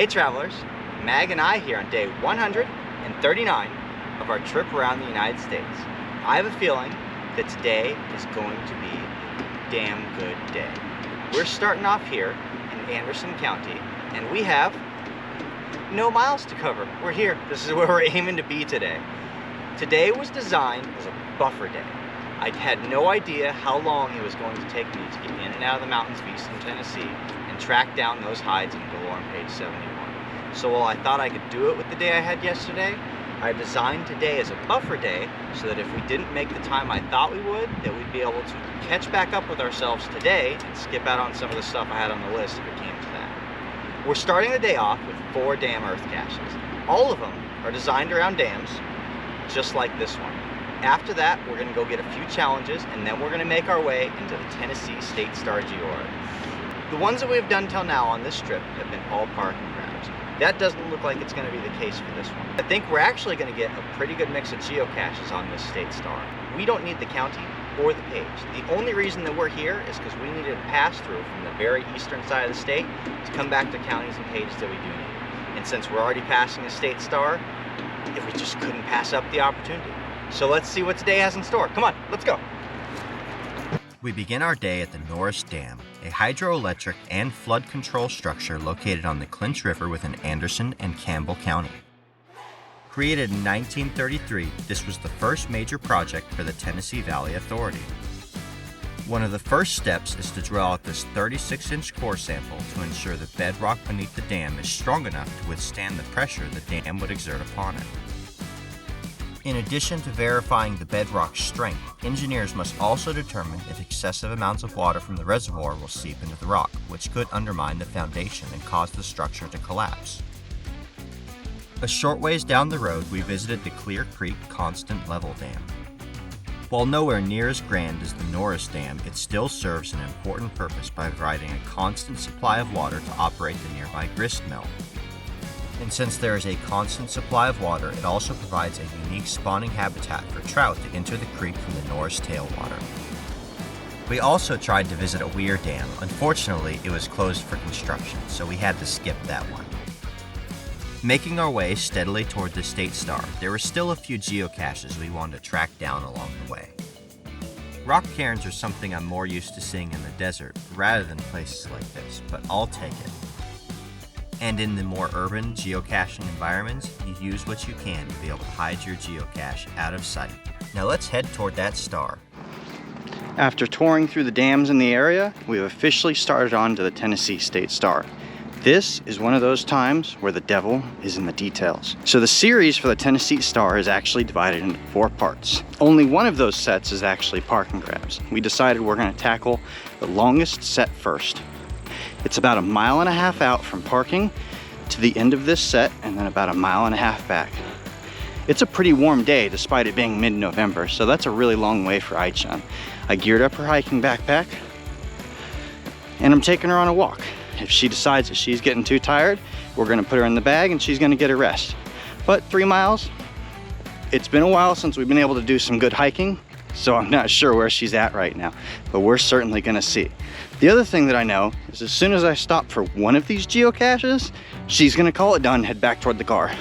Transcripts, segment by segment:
Hey travelers, Mag and I here on day 139 of our trip around the United States. I have a feeling that today is going to be a damn good day. We're starting off here in Anderson County and we have no miles to cover. We're here. This is where we're aiming to be today. Today was designed as a buffer day. I had no idea how long it was going to take me to get in and out of the mountains of eastern Tennessee and track down those hides in DeLorme, page 71. So while I thought I could do it with the day I had yesterday, I designed today as a buffer day so that if we didn't make the time I thought we would, that we'd be able to catch back up with ourselves today and skip out on some of the stuff I had on the list if it came to that. We're starting the day off with 4 dam earth caches. All of them are designed around dams, just like this one. After that, we're going to go get a few challenges, and then we're going to make our way into the Tennessee State Star Geoart. The ones that we've done till now on this trip have been all parking grabs. That doesn't look like it's going to be the case for this one. I think we're actually going to get a pretty good mix of geocaches on this State Star. We don't need the county or the page. The only reason that we're here is because we needed a pass-through from the very eastern side of the state to come back to counties and pages that we do need. And since we're already passing the State Star, if we just couldn't pass up the opportunity. So let's see what today has in store. Come on, let's go. We begin our day at the Norris Dam, a hydroelectric and flood control structure located on the Clinch River within Anderson and Campbell County. Created in 1933, this was the first major project for the Tennessee Valley Authority. One of the first steps is to draw out this 36-inch core sample to ensure the bedrock beneath the dam is strong enough to withstand the pressure the dam would exert upon it. In addition to verifying the bedrock's strength, engineers must also determine if excessive amounts of water from the reservoir will seep into the rock, which could undermine the foundation and cause the structure to collapse. A short ways down the road, we visited the Cleark Creek Constant Level Dam. While nowhere near as grand as the Norris Dam, it still serves an important purpose by providing a constant supply of water to operate the nearby grist mill. And since there is a constant supply of water, it also provides a unique spawning habitat for trout to enter the creek from the Norris tailwater. We also tried to visit a weir dam. Unfortunately, it was closed for construction, so we had to skip that one. Making our way steadily toward the State Star, there were still a few geocaches we wanted to track down along the way. Rock cairns are something I'm more used to seeing in the desert rather than places like this, but I'll take it. And in the more urban geocaching environments, you use what you can to be able to hide your geocache out of sight. Now let's head toward that star. After touring through the dams in the area, we've officially started on to the Tennessee State Star. This is one of those times where the devil is in the details. So the series for the Tennessee Star is actually divided into 4 parts. Only one of those sets is actually parking grabs. We decided we're going to tackle the longest set first. It's about 1.5 miles out from parking to the end of this set and then about 1.5 miles back. It's a pretty warm day despite it being mid-November, so that's a really long way for Ai-chan. I geared up her hiking backpack and I'm taking her on a walk. If she decides that she's getting too tired, we're gonna put her in the bag and she's gonna get a rest. But 3 miles, it's been a while since we've been able to do some good hiking, so I'm not sure where she's at right now, but we're certainly gonna see. The other thing that I know is as soon as I stop for one of these geocaches, she's gonna call it done, head back toward the car.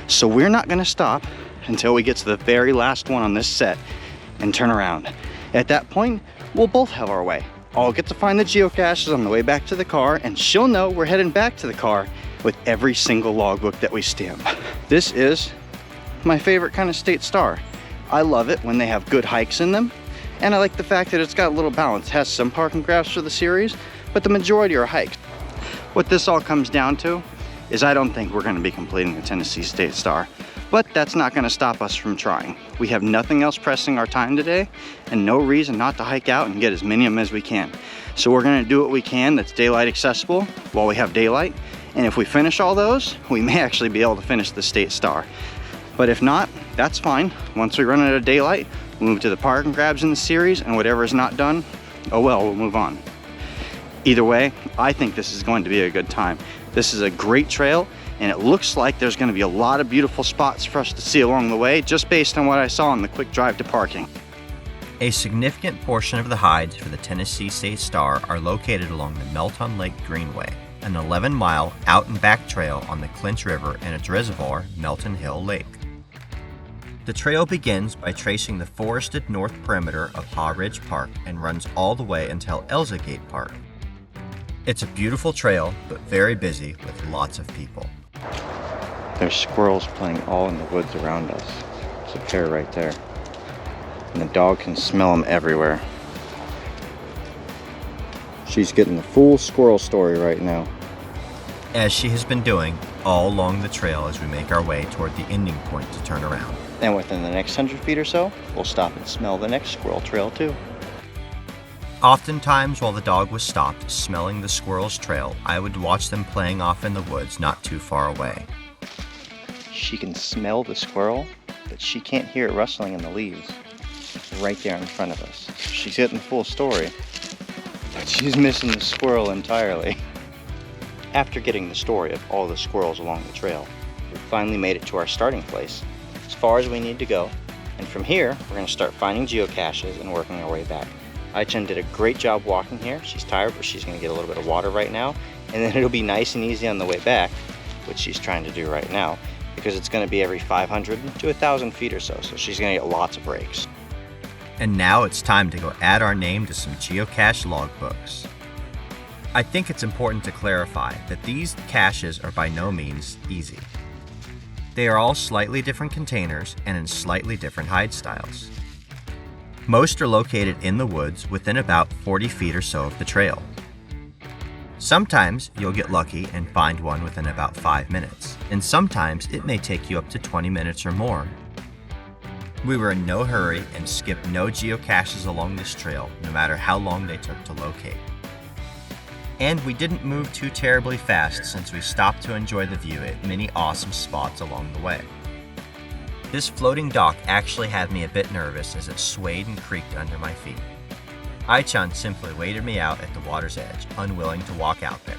So we're not gonna stop until we get to the very last one on this set and turn around. At that point, we'll both have our way. I'll get to find the geocaches on the way back to the car and she'll know we're heading back to the car with every single logbook that we stamp. This is my favorite kind of State Star. I love it when they have good hikes in them. And I like the fact that it's got a little balance. It has some parking grabs for the series, but the majority are hikes. What this all comes down to is I don't think we're going to be completing the Tennessee State Star, but that's not going to stop us from trying. We have nothing else pressing our time today and no reason not to hike out and get as many of them as we can. So we're going to do what we can that's daylight accessible while we have daylight. And if we finish all those, we may actually be able to finish the State Star. But if not, that's fine. Once we run out of daylight, we'll move to the parking grabs in the series, and whatever is not done, oh well, we'll move on. Either way, I think this is going to be a good time. This is a great trail, and it looks like there's going to be a lot of beautiful spots for us to see along the way, just based on what I saw on the quick drive to parking. A significant portion of the hides for the Tennessee State Star are located along the Melton Lake Greenway, an 11-mile out and back trail on the Clinch River and its reservoir, Melton Lake. The trail begins by tracing the forested north perimeter of Haw Ridge Park and runs all the way until Elza Gate Park. It's a beautiful trail, but very busy with lots of people. There's squirrels playing all in the woods around us. There's a pair right there. And the dog can smell them everywhere. She's getting the full squirrel story right now. As she has been doing all along the trail as we make our way toward the ending point to turn around. And within the next 100 feet or so, we'll stop and smell the next squirrel trail too. Oftentimes while the dog was stopped smelling the squirrel's trail, I would watch them playing off in the woods not too far away. She can smell the squirrel, but she can't hear it rustling in the leaves. Right there in front of us. She's getting the full story, but she's missing the squirrel entirely. After getting the story of all the squirrels along the trail, we finally made it to our starting place, as far as we need to go, and from here we're going to start finding geocaches and working our way back. Ai-chan did a great job walking here. She's tired, but she's going to get a little bit of water right now, and then it'll be nice and easy on the way back, which she's trying to do right now, because it's going to be every 500 to 1,000 feet or so, so she's going to get lots of breaks. And now it's time to go add our name to some geocache logbooks. I think it's important to clarify that these caches are by no means easy. They are all slightly different containers and in slightly different hide styles. Most are located in the woods within about 40 feet or so of the trail. Sometimes you'll get lucky and find one within about 5 minutes, and sometimes it may take you up to 20 minutes or more. We were in no hurry and skipped no geocaches along this trail, no matter how long they took to locate. And we didn't move too terribly fast since we stopped to enjoy the view at many awesome spots along the way. This floating dock actually had me a bit nervous as it swayed and creaked under my feet. Ai-chan simply waited me out at the water's edge, unwilling to walk out there.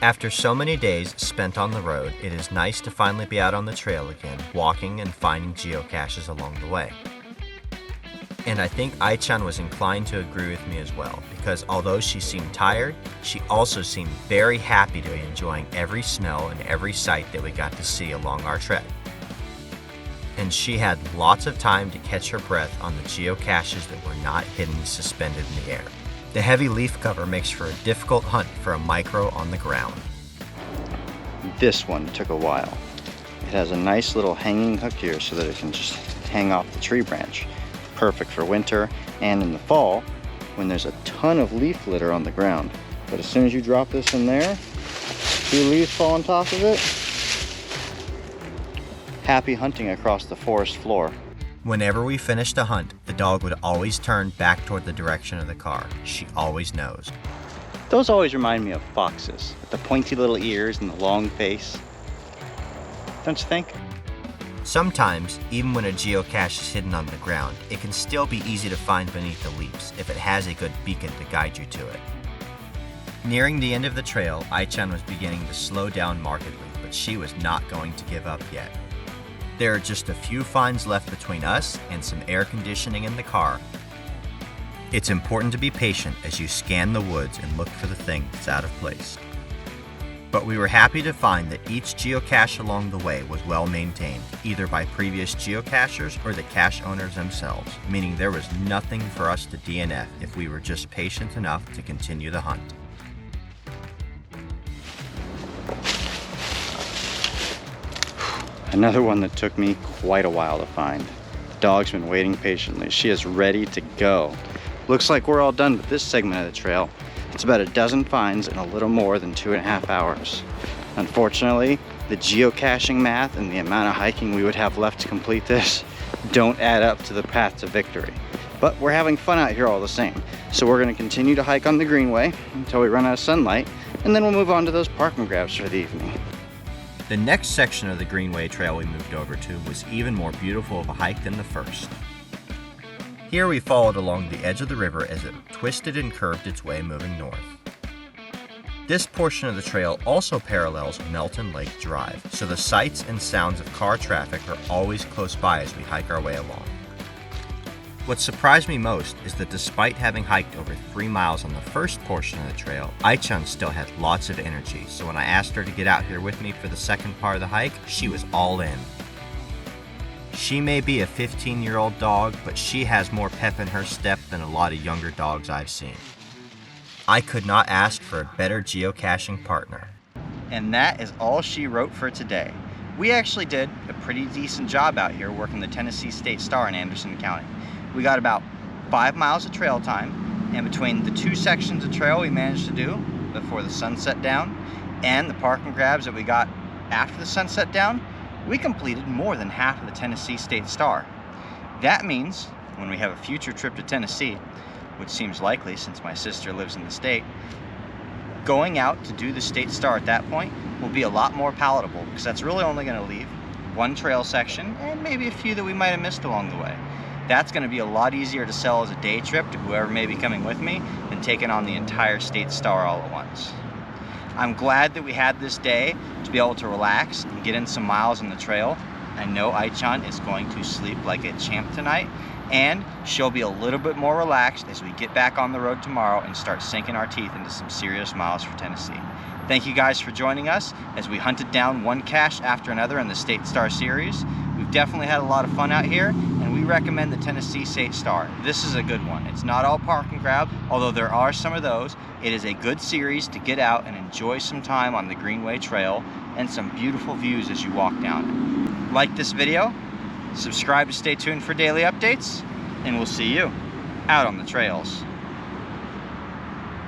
After so many days spent on the road, it is nice to finally be out on the trail again, walking and finding geocaches along the way. And I think Ai-chan was inclined to agree with me as well, because although she seemed tired, she also seemed very happy to be enjoying every smell and every sight that we got to see along our trek. And she had lots of time to catch her breath on the geocaches that were not hidden suspended in the air. The heavy leaf cover makes for a difficult hunt for a micro on the ground. This one took a while. It has a nice little hanging hook here so that it can just hang off the tree branch. Perfect for winter and in the fall when there's a ton of leaf litter on the ground. But as soon as you drop this in there, 2 leaves fall on top of it. Happy hunting across the forest floor. Whenever we finished a hunt, the dog would always turn back toward the direction of the car. She always knows. Those always remind me of foxes, with the pointy little ears and the long face. Don't you think? Sometimes, even when a geocache is hidden on the ground, it can still be easy to find beneath the leaves if it has a good beacon to guide you to it. Nearing the end of the trail, Ai-chan was beginning to slow down markedly, but she was not going to give up yet. There are just a few finds left between us and some air conditioning in the car. It's important to be patient as you scan the woods and look for the thing that's out of place. But we were happy to find that each geocache along the way was well maintained, either by previous geocachers or the cache owners themselves, meaning there was nothing for us to DNF if we were just patient enough to continue the hunt. Another one that took me quite a while to find. The dog's been waiting patiently. She is ready to go. Looks like we're all done with this segment of the trail. It's about a dozen finds in a little more than 2.5 hours. Unfortunately, the geocaching math and the amount of hiking we would have left to complete this don't add up to the path to victory. But we're having fun out here all the same. So we're gonna continue to hike on the Greenway until we run out of sunlight, and then we'll move on to those parking grabs for the evening. The next section of the Greenway trail we moved over to was even more beautiful of a hike than the first. Here we followed along the edge of the river as it twisted and curved its way moving north. This portion of the trail also parallels Melton Lake Drive, so the sights and sounds of car traffic are always close by as we hike our way along. What surprised me most is that despite having hiked over 3 miles on the first portion of the trail, Ai-chan still had lots of energy, so when I asked her to get out here with me for the second part of the hike, she was all in. She may be a 15-year-old dog, but she has more pep in her step than a lot of younger dogs I've seen. I could not ask for a better geocaching partner. And that is all she wrote for today. We actually did a pretty decent job out here working the Tennessee State Star in Anderson County. We got about 5 miles of trail time, and between the 2 sections of trail we managed to do before the sun set down and the park and grabs that we got after the sun set down, we completed more than half of the Tennessee State Star. That means when we have a future trip to Tennessee, which seems likely since my sister lives in the state, going out to do the State Star at that point will be a lot more palatable, because that's really only going to leave 1 trail section and maybe a few that we might have missed along the way. That's going to be a lot easier to sell as a day trip to whoever may be coming with me than taking on the entire State Star all at once. I'm glad that we had this day to be able to relax and get in some miles on the trail. I know Ai-chan is going to sleep like a champ tonight, and she'll be a little bit more relaxed as we get back on the road tomorrow and start sinking our teeth into some serious miles for Tennessee. Thank you guys for joining us as we hunted down one cache after another in the State Star series. We've definitely had a lot of fun out here, and we recommend the Tennessee State Star. This is a good one. It's not all park and grab, although there are some of those. It is a good series to get out and enjoy some time on the Greenway Trail and some beautiful views as you walk down it. Like this video, subscribe to stay tuned for daily updates, and we'll see you out on the trails.